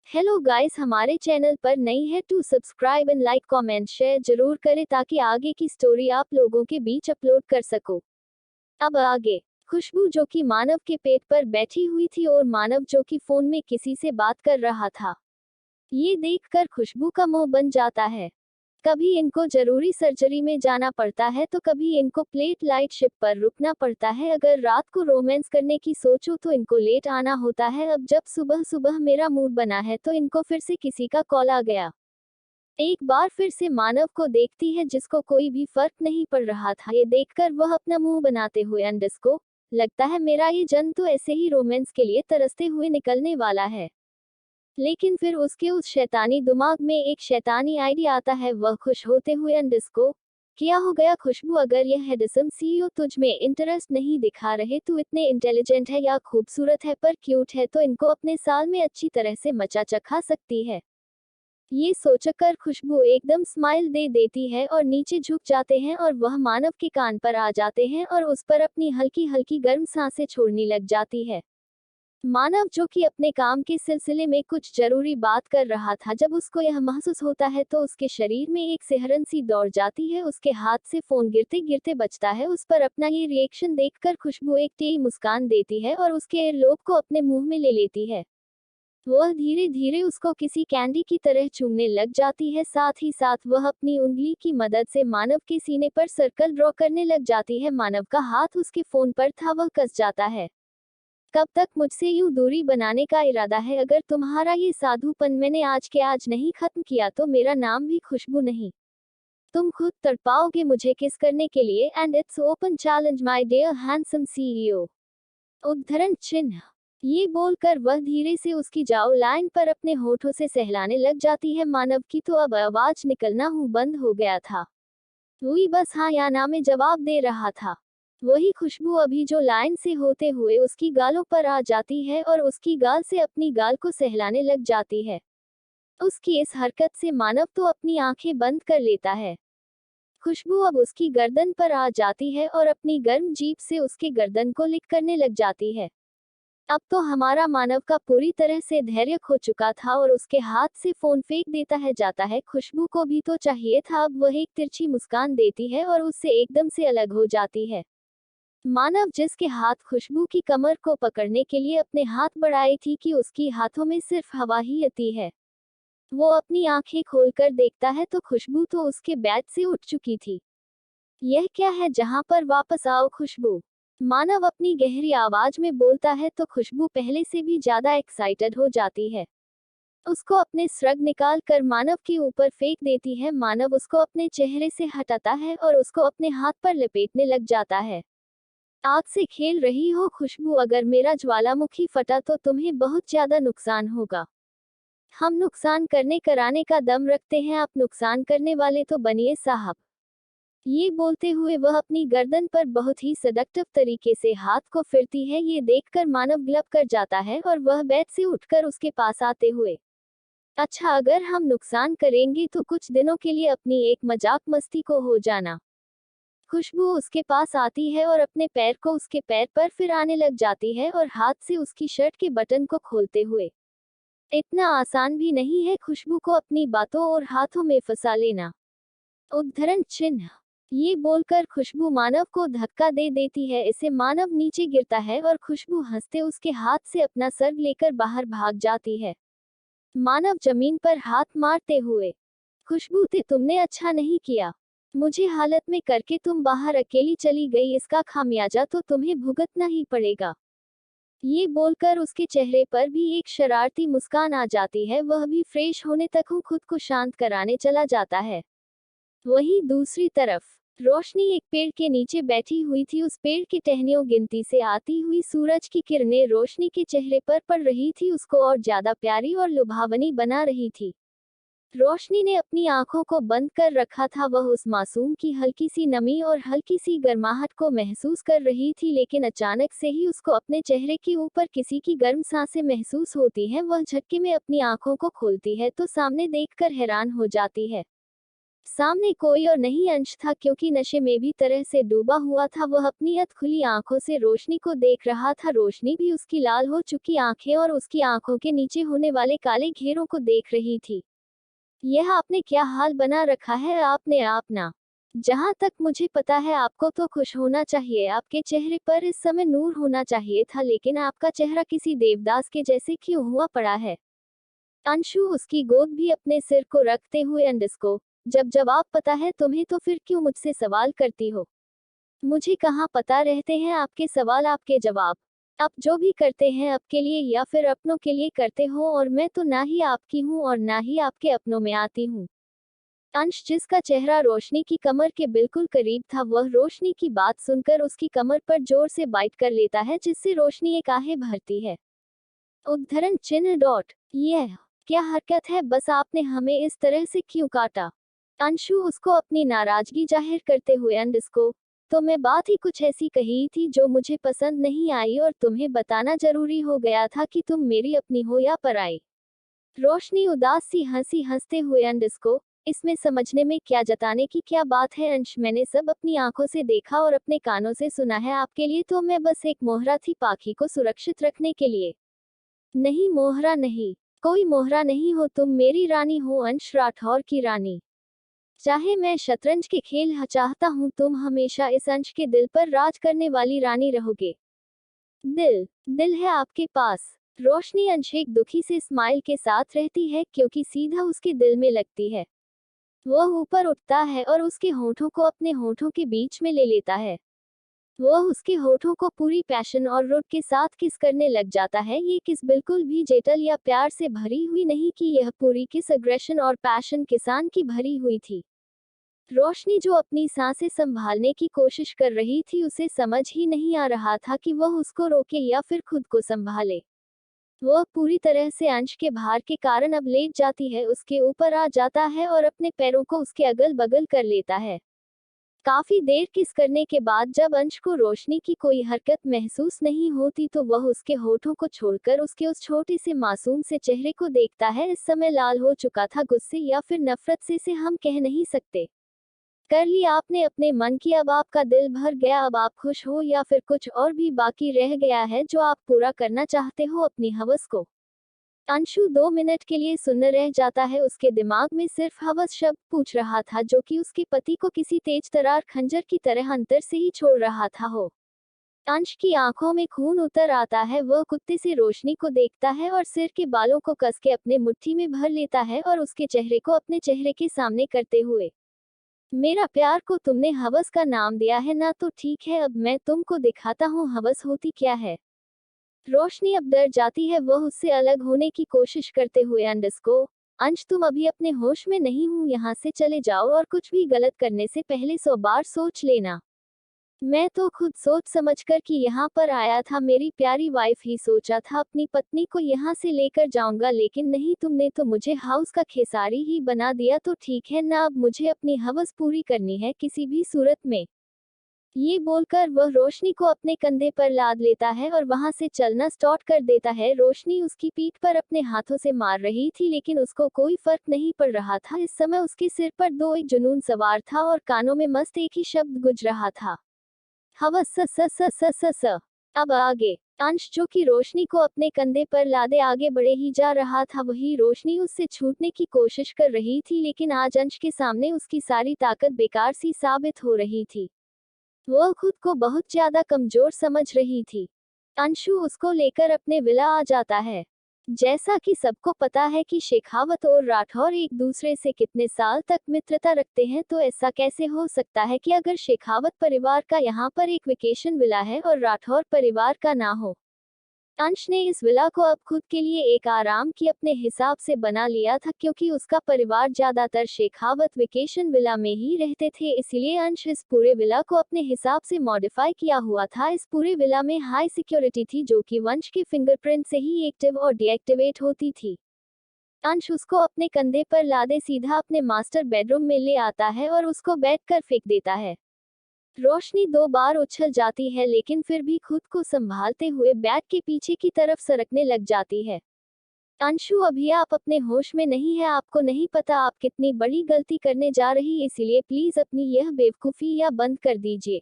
Hello guys, हमारे channel पर नई है to subscribe and like comment share जरूर करें ताकि आगे की स्टोरी आप लोगों के बीच अपलोड कर सको। अब आगे। खुशबू जो कि मानव के पेट पर बैठी हुई थी और मानव जो कि फोन में किसी से बात कर रहा था। ये देखकर खुशबू का मुंह बन जाता है। कभी इनको जरूरी सर्जरी में जाना पड़ता है तो कभी इनको प्लेट लाइट शिप पर रुकना पड़ता है। अगर रात को रोमांस करने की सोचो तो इनको लेट आना होता है। अब जब सुबह सुबह मेरा मूड बना है तो इनको फिर से किसी का कॉल आ गया। एक बार फिर से मानव को देखती है जिसको कोई भी फर्क नहीं पड़ रहा था। ये देखकर वह अपना मुंह बनाते हुए अंडस को लगता है मेरा ये जन्म तो ऐसे ही रोमांस के लिए तरसते हुए निकलने वाला है। लेकिन फिर उसके उस शैतानी दिमाग में एक शैतानी आइडिया आता है। वह खुश होते हुए अंडस को क्या हो गया खुशबू, अगर यह हैंडसम सीईओ तुझ में इंटरेस्ट नहीं दिखा रहे, तू इतने इंटेलिजेंट है या खूबसूरत है पर क्यूट है तो इनको अपने साल में अच्छी तरह से मचा चखा सकती है। ये सोचकर खुशबू एकदम स्माइल दे देती है और नीचे झुक जाते हैं और वह मानव के कान पर आ जाते हैं और उस पर अपनी हल्की हल्की गर्म सांसें छोड़ने लग जाती है। मानव जो कि अपने काम के सिलसिले में कुछ जरूरी बात कर रहा था, जब उसको यह महसूस होता है तो उसके शरीर में एक सिहरन सी दौड़ जाती है। उसके हाथ से फोन गिरते गिरते बचता है। उस पर अपना ये रिएक्शन देखकर खुशबू एक टेढ़ी मुस्कान देती है और उसके एयरलोब को अपने मुंह में ले लेती है। वह धीरे धीरे उसको किसी कैंडी की तरह चूमने लग जाती है। साथ ही साथ वह अपनी उंगली की मदद से मानव के सीने पर सर्कल ड्रॉ करने लग जाती है। मानव का हाथ उसके फोन पर था, वह कस जाता है। कब तक मुझसे यूं दूरी बनाने का इरादा है? अगर तुम्हारा ये साधुपन मैंने आज के आज नहीं खत्म किया तो मेरा नाम भी खुशबू नहीं। तुम खुद तड़पाओगे मुझे किस करने के लिए। And it's open challenge my dear handsome CEO. उद्धरण चिन्ह। ये बोलकर वह धीरे से उसकी जाओ लाइन पर अपने होठों से सहलाने लग जाती है। मानव की तो अब आवाज निकलना हूँ बंद हो गया था। वही बस हाँ या ना में जवाब दे रहा था। वही खुशबू अभी जो लाइन से होते हुए उसकी गालों पर आ जाती है और उसकी गाल से अपनी गाल को सहलाने लग जाती है। उसकी इस हरकत से मानव तो अपनी आंखें बंद कर लेता है। खुशबू अब उसकी गर्दन पर आ जाती है और अपनी गर्म जीभ से उसके गर्दन को लिक करने लग जाती है। अब तो हमारा मानव का पूरी तरह से धैर्य खो चुका था और उसके हाथ से फोन फेंक देता है जाता है। खुशबू को भी तो चाहिए था। अब वह एक तिरछी मुस्कान देती है और उससे एकदम से अलग हो जाती है। मानव जिसके हाथ खुशबू की कमर को पकड़ने के लिए अपने हाथ बढ़ाए थी कि उसकी हाथों में सिर्फ हवा ही आती है। वो अपनी आंखें खोलकर देखता है तो खुशबू तो उसके बेड से उठ चुकी थी। यह क्या है? जहां पर वापस आओ खुशबू, मानव अपनी गहरी आवाज में बोलता है तो खुशबू पहले से भी ज्यादा एक्साइटेड हो जाती है। उसको अपने स्रग निकाल कर मानव के ऊपर फेंक देती है। मानव उसको अपने चेहरे से हटाता है और उसको अपने हाथ पर लपेटने लग जाता है। आग से खेल रही हो खुशबू, अगर मेरा ज्वालामुखी फटा तो तुम्हें बहुत ज्यादा नुकसान होगा। हम नुकसान करने कराने का दम रखते हैं, आप नुकसान करने वाले तो बनिए साहब। ये बोलते हुए वह अपनी गर्दन पर बहुत ही सडक्टिव तरीके से हाथ को फिरती है। ये देखकर मानव ग्लब कर जाता है और वह बेड से उठकर उसके पास आते हुए, अच्छा अगर हम नुकसान करेंगे तो कुछ दिनों के लिए अपनी एक मजाक मस्ती को हो जाना। खुशबू उसके पास आती है और अपने पैर को उसके पैर पर फिर आने लग जाती है और हाथ से उसकी शर्ट के बटन को खोलते हुए, इतना आसान भी नहीं है खुशबू को अपनी बातों और हाथों में फंसा लेना। उद्धरण चिन्ह। ये बोलकर खुशबू मानव को धक्का दे देती है। इसे मानव नीचे गिरता है और खुशबू हंसते उसके हाथ से अपना सर लेकर बाहर भाग जाती है। मानव जमीन पर हाथ मारते हुए, खुशबू ते तुमने अच्छा नहीं किया, मुझे हालत में करके तुम बाहर अकेली चली गई, इसका खामियाजा तो तुम्हें भुगतना ही पड़ेगा। ये बोलकर उसके चेहरे पर भी एक शरारती मुस्कान आ जाती है। वह भी फ्रेश होने तक खुद को शांत कराने चला जाता है। वहीं दूसरी तरफ रोशनी एक पेड़ के नीचे बैठी हुई थी। उस पेड़ की टहनियों गिनती से आती हुई सूरज की किरणें रोशनी के चेहरे पर पड़ रही थी, उसको और ज्यादा प्यारी और लुभावनी बना रही थी। रोशनी ने अपनी आंखों को बंद कर रखा था। वह उस मासूम की हल्की सी नमी और हल्की सी गर्माहट को महसूस कर रही थी, लेकिन अचानक से ही उसको अपने चेहरे के ऊपर किसी की गर्म सांसें महसूस होती हैं। वह झटके में अपनी आंखों को खोलती है तो सामने देखकर हैरान हो जाती है। सामने कोई और नहीं अंश था, क्योंकि नशे में भी तरह से डूबा हुआ था। वह अपनी खुली आंखों से रोशनी को देख रहा था। रोशनी भी उसकी लाल हो चुकी आंखें और उसकी आंखों के नीचे होने वाले काले घेरों को देख रही थी। यह आपने क्या हाल बना रखा है आपने अपना। जहां तक मुझे पता है आपको तो खुश होना चाहिए, आपके चेहरे पर इस समय नूर होना चाहिए था, लेकिन आपका चेहरा किसी देवदास के जैसे क्यों हुआ पड़ा है। अंशु उसकी गोद भी अपने सिर को रखते हुए अंडस को, जब जवाब पता है तुम्हें तो फिर क्यों मुझसे सवाल करती हो। मुझे कहाँ पता रहते हैं आपके सवाल आपके जवाब। आप जो भी करते हैं आपके लिए या फिर अपनों के लिए करते हो, और मैं तो ना ही आपकी हूँ और ना ही आपके अपनों में आती हूँ। अंश, जिसका चेहरा रोशनी की कमर के बिल्कुल करीब था, वह रोशनी की बात सुनकर उसकी कमर पर जोर से बाइट कर लेता है, जिससे रोशनी एक आहें भरती है। उद्धरण चिन्ह डॉट। यह क्या हरकत है, बस आपने हमें इस तरह से क्यों काटा। अंशु उसको अपनी नाराजगी जाहिर करते हुए अंडस को, तो मैं बात ही कुछ ऐसी कही थी जो मुझे पसंद नहीं आई और तुम्हें बताना जरूरी हो गया था कि तुम मेरी अपनी हो या पराई। रोशनी उदास सी हंसी हंसते हुए अंडस को, इसमें समझने में क्या जताने की क्या बात है अंश, मैंने सब अपनी आंखों से देखा और अपने कानों से सुना है। आपके लिए तो मैं बस एक मोहरा थी, पाखी को सुरक्षित रखने के लिए। नहीं मोहरा नहीं, कोई मोहरा नहीं हो, तुम मेरी रानी हो, अंश राठौर की रानी। चाहे मैं शतरंज के खेल चाहता हूँ, तुम हमेशा इस अंश के दिल पर राज करने वाली रानी रहोगे। दिल दिल है आपके पास। रोशनी अंश एक दुखी से स्माइल के साथ रहती है, क्योंकि सीधा उसके दिल में लगती है। वह ऊपर उठता है और उसके होठों को अपने होठों के बीच में ले लेता है। वह उसके होठों को पूरी पैशन और रुट के साथ किस करने लग जाता है। ये किस बिल्कुल भी जेटल या प्यार से भरी हुई नहीं कि यह पूरी किस अग्रेशन और पैशन किसान की भरी हुई थी। रोशनी जो अपनी सांसें संभालने की कोशिश कर रही थी, उसे समझ ही नहीं आ रहा था कि वह उसको रोके या फिर खुद को संभाले। वह पूरी तरह से अंश के भार के कारण अब लेट जाती है, उसके ऊपर आ जाता है और अपने पैरों को उसके अगल बगल कर लेता है। काफी देर किस करने के बाद जब अंश को रोशनी की कोई हरकत महसूस नहीं होती, तो वह उसके होठों को छोड़कर उसके उस छोटे से मासूम से चेहरे को देखता है। इस समय लाल हो चुका था, गुस्से या फिर नफरत से हम कह नहीं सकते। कर लिया आपने अपने मन की, अब आपका दिल भर गया, अब आप खुश हो या फिर कुछ और भी बाकी रह गया है जो आप पूरा करना चाहते हो अपनी हवस को। अंशु 2 मिनट के लिए सुन्न रह जाता है, उसके दिमाग में सिर्फ हवस शब्द पूछ रहा था, जो कि उसके पति को किसी तेज तरार खंजर की तरह अंतर से ही छोड़ रहा था हो। अंश की आंखों में खून उतर आता है, वह कुत्ते से रोशनी को देखता है और सिर के बालों को कस के अपने मुट्ठी में भर लेता है और उसके चेहरे को अपने चेहरे के सामने करते हुए, मेरा प्यार को तुमने हवस का नाम दिया है ना, तो ठीक है, अब मैं तुमको दिखाता हूँ हवस होती क्या है। रोशनी अब डर जाती है, वह उससे अलग होने की कोशिश करते हुए अंडस को, अंश तुम अभी अपने होश में नहीं हूँ, यहाँ से चले जाओ और कुछ भी गलत करने से पहले 100 बार सोच लेना। मैं तो खुद सोच समझकर कि यहाँ पर आया था, मेरी प्यारी वाइफ ही सोचा था अपनी पत्नी को यहाँ से लेकर जाऊंगा, लेकिन नहीं, तुमने तो मुझे हाउस का खेसारी ही बना दिया। तो ठीक है ना, अब मुझे अपनी हवस पूरी करनी है किसी भी सूरत में। ये बोलकर वह रोशनी को अपने कंधे पर लाद लेता है और वहां से चलना स्टार्ट कर देता है। रोशनी उसकी पीठ पर अपने हाथों से मार रही थी, लेकिन उसको कोई फर्क नहीं पड़ रहा था। इस समय उसके सिर पर दो एक जुनून सवार था और कानों में मस्त एक ही शब्द गुज रहा था, हवस। स स स स स स। अब आगे अंश, जो कि रोशनी को अपने कंधे पर लादे आगे बढ़े ही जा रहा था, वही रोशनी उससे छूटने की कोशिश कर रही थी, लेकिन आज अंश के सामने उसकी सारी ताकत बेकार सी साबित हो रही थी। वह खुद को बहुत ज्यादा कमजोर समझ रही थी। अंशु उसको लेकर अपने विला आ जाता है। जैसा कि सबको पता है कि शेखावत और राठौर एक दूसरे से कितने साल तक मित्रता रखते हैं, तो ऐसा कैसे हो सकता है कि अगर शेखावत परिवार का यहाँ पर एक वेकेशन विला है और राठौर परिवार का ना हो। अंश ने इस विला को अब खुद के लिए एक आराम की अपने हिसाब से बना लिया था, क्योंकि उसका परिवार ज्यादातर शेखावत वेकेशन विला में ही रहते थे, इसलिए अंश इस पूरे विला को अपने हिसाब से मॉडिफाई किया हुआ था। इस पूरे विला में हाई सिक्योरिटी थी, जो कि वंश के फिंगरप्रिंट से ही एक्टिव और डीएक्टिवेट होती थी। अंश उसको अपने कंधे पर लादे सीधा अपने मास्टर बेडरूम में ले आता है और उसको बैठ कर फेंक देता है। रोशनी 2 बार उछल जाती है, लेकिन फिर भी खुद को संभालते हुए बैग के पीछे की तरफ सरकने लग जाती है। अंशु, अभी आप अपने होश में नहीं है, आपको नहीं पता आप कितनी बड़ी गलती करने जा रही, इसीलिए प्लीज अपनी यह बेवकूफी या बंद कर दीजिए।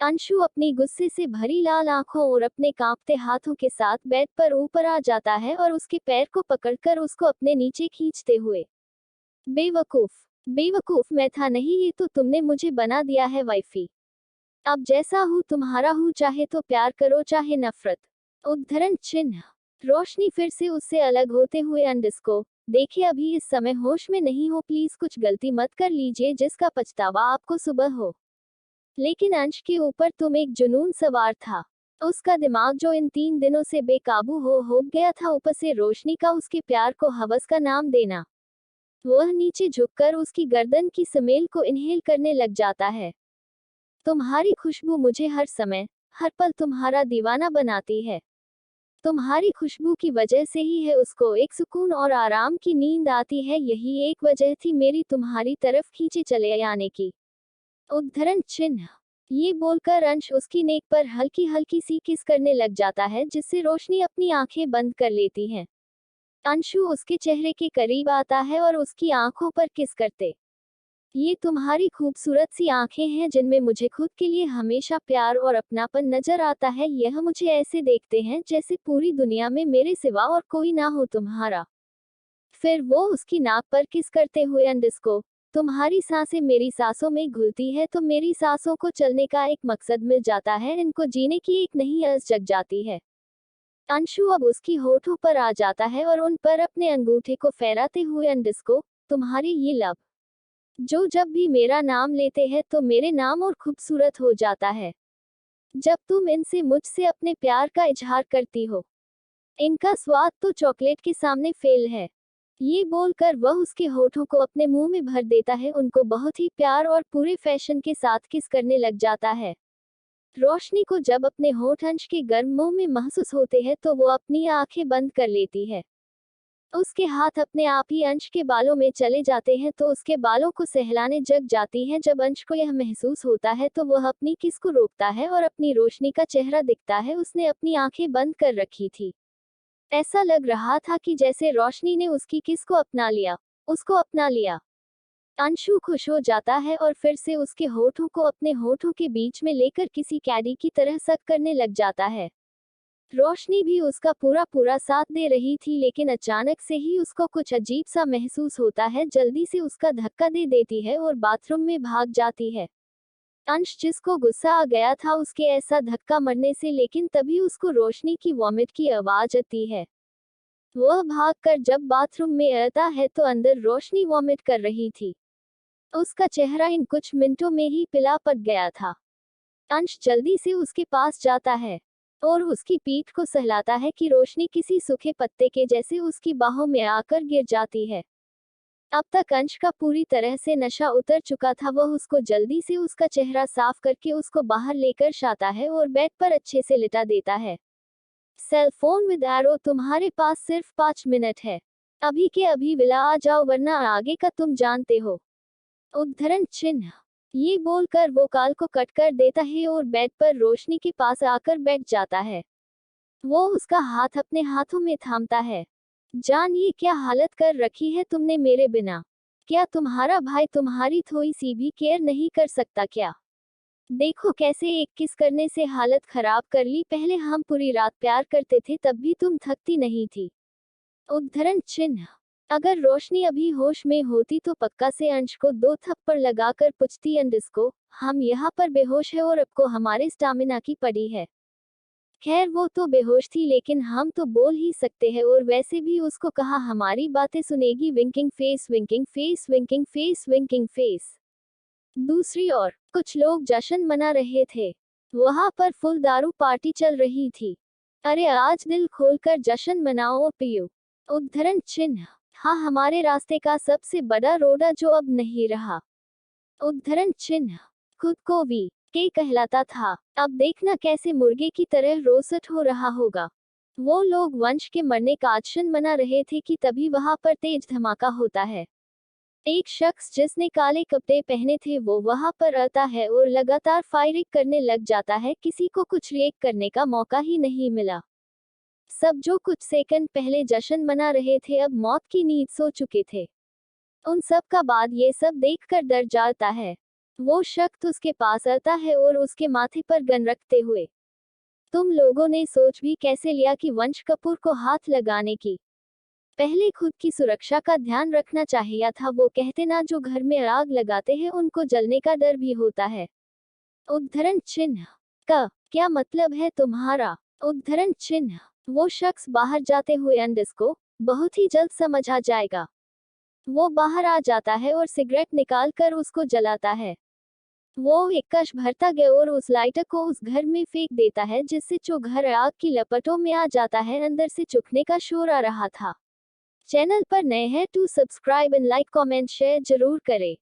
अंशु अपनी गुस्से से भरी लाल आंखों और अपने कांपते हाथों के साथ बेड पर ऊपर आ जाता है और उसके पैर को पकड़कर उसको अपने नीचे खींचते हुए, बेवकूफ, बेवकूफ मैं था नहीं, ये तो तुमने मुझे बना दिया है वाइफी। अब जैसा हूँ तुम्हारा हूँ, चाहे तो प्यार करो चाहे नफरत। उद्धरण चिन्ह। रोशनी फिर से उससे अलग होते हुए अंश को, देखिए अभी इस समय होश में नहीं हो, प्लीज कुछ गलती मत कर लीजिए जिसका पछतावा आपको सुबह हो। लेकिन अंश के ऊपर तुम एक जुनून सवार था। उसका दिमाग जो इन 3 दिनों से बेकाबू हो गया था, ऊपर से रोशनी का उसके प्यार को हवस का नाम देना। वह नीचे झुककर उसकी गर्दन की स्मेल को इनहेल करने लग जाता है। तुम्हारी खुशबू मुझे हर समय, हर पल तुम्हारा दीवाना बनाती है। तुम्हारी खुशबू की वजह से ही है उसको एक सुकून और आराम की नींद आती है, यही एक वजह थी मेरी तुम्हारी तरफ खींचे चले आने की। उद्धरण चिन्ह। ये बोलकर अंश उसकी नेक पर हल्की हल्की सी किस करने लग जाता है, जिससे रोशनी अपनी आंखें बंद कर लेती है। अंशु उसके चेहरे के करीब आता है और उसकी आंखों पर किस करते, ये तुम्हारी खूबसूरत सी आंखें हैं जिनमें मुझे खुद के लिए हमेशा प्यार और अपनापन नजर आता है, यह मुझे ऐसे देखते हैं जैसे पूरी दुनिया में मेरे सिवा और कोई ना हो तुम्हारा। फिर वो उसकी नाक पर किस करते हुए अंडस को, तुम्हारी सांसें मेरी सांसों में घुलती है तो मेरी सांसों को चलने का एक मकसद मिल जाता है, इनको जीने की एक नई अर्ज जग जाती है। अंशु अब उसकी होठों पर आ जाता है और उन पर अपने अंगूठे को फहराते हुए अंडस को, तुम्हारी ये लब जो जब भी मेरा नाम लेते हैं तो मेरे नाम और खूबसूरत हो जाता है। जब तुम इनसे मुझसे अपने प्यार का इजहार करती हो, इनका स्वाद तो चॉकलेट के सामने फेल है। ये बोलकर वह उसके होठों को अपने मुंह में भर देता है, उनको बहुत ही प्यार और पूरे फैशन के साथ किस करने लग जाता है। रोशनी को जब अपने होठ अंश के गर्म मुंह में महसूस होते हैं तो वो अपनी आंखें बंद कर लेती है। उसके हाथ अपने आप ही अंश के बालों में चले जाते हैं तो उसके बालों को सहलाने जग जाती है। जब अंश को यह महसूस होता है तो वह अपनी किस को रोकता है और अपनी रोशनी का चेहरा दिखता है, उसने अपनी आंखें बंद कर रखी थी। ऐसा लग रहा था कि जैसे रोशनी ने उसकी किस को अपना लिया, उसको अपना लिया। अंशु खुश हो जाता है और फिर से उसके होठों को अपने होठों के बीच में लेकर किसी कैडी की तरह सक करने लग जाता है। रोशनी भी उसका पूरा पूरा साथ दे रही थी, लेकिन अचानक से ही उसको कुछ अजीब सा महसूस होता है, जल्दी से उसका धक्का दे देती है और बाथरूम में भाग जाती है। अंश जिसको गुस्सा आ गया था उसके ऐसा धक्का मरने से, लेकिन तभी उसको रोशनी की वॉमिट की आवाज आती है। वह भागकर जब बाथरूम में आता है तो अंदर रोशनी वॉमिट कर रही थी। उसका चेहरा इन कुछ मिनटों में ही पिला पड़ गया था। अंश जल्दी से उसके पास जाता है और उसकी पीठ को सहलाता है कि रोशनी किसी सूखे पत्ते के जैसे उसकी बाहों में आकर गिर जाती है। अब तक अंश का पूरी तरह से नशा उतर चुका था, वह उसको जल्दी से उसका चेहरा साफ करके उसको बाहर लेकर जाता है और बेड पर अच्छे से लिटा देता है। सेल फोन विद एरो, तुम्हारे पास सिर्फ 5 मिनट है, अभी के अभी विला आ जाओ वरना आगे का तुम जानते हो। उद्धरण चिन्ह। ये बोलकर वो कॉल को कट कर देता है और बेड पर रोशनी के पास आकर बैठ जाता है। वो उसका हाथ अपने हाथों में थामता है। जान, ये क्या हालत कर रखी है तुमने मेरे बिना? क्या तुम्हारा भाई तुम्हारी थोड़ी सी भी केयर नहीं कर सकता क्या? देखो कैसे एक किस करने से हालत खराब कर ली, पहले हम पूरी रात प्यार करते थे तब भी तुम थकती नहीं थी। उद्धरण चिन्ह। अगर रोशनी अभी होश में होती तो पक्का से अंश को 2 थप्पड़ लगाकर पूछती, अंश को, हम यहाँ पर बेहोश है और आपको हमारे स्टामिना की पड़ी है। खैर वो तो बेहोश थी लेकिन हम तो बोल ही सकते हैं, और वैसे भी उसको कहा हमारी बातें सुनेगी। Winking face winking face winking face winking face. दूसरी ओर कुछ लोग जश्न मना रहे थे। वहां पर फुल दारू पार्टी चल रही थी। अरे आज दिल खोलकर जश्न मनाओ और पियो। उद्धरण चिन्ह। हाँ, हमारे रास्ते का सबसे बड़ा रोड़ा जो अब नहीं रहा। उद्धरण चिन्ह। खुद को वी के कहलाता था, अब देखना कैसे मुर्गे की तरह रोसट हो रहा होगा। वो लोग वंश के मरने का जश्न मना रहे थे कि तभी वहां पर तेज धमाका होता है। एक शख्स जिसने काले कपड़े पहने थे वो वहां पर आता है और लगातार फायरिंग करने लग जाता है, किसी को कुछ रिएक्ट करने का मौका ही नहीं मिला। सब जो कुछ सेकंड पहले जश्न मना रहे थे अब मौत की नींद सो चुके थे। उन सब का बाद ये सब देखकर डर जाता है। वो शख्स उसके पास आता है और उसके माथे पर गन रखते हुए, तुम लोगों ने सोच भी कैसे लिया कि वंश कपूर को हाथ लगाने की पहले खुद की सुरक्षा का ध्यान रखना चाहिए था। वो कहते ना, जो घर में आग लगाते हैं उनको जलने का डर भी होता है। उद्धरण चिन्ह का क्या मतलब है तुम्हारा? उद्धरण चिन्ह। वो शख्स बाहर जाते हुए अंडस को बहुत ही जल्द समझ आ जाएगा। वो बाहर आ जाता है और सिगरेट निकाल कर उसको जलाता है। वो एक कश भरता गया और उस लाइटर को उस घर में फेंक देता है, जिससे जो घर आग की लपटों में आ जाता है। अंदर से चुखने का शोर आ रहा था। चैनल पर नए हैं तो subscribe and like comment share जरूर करें।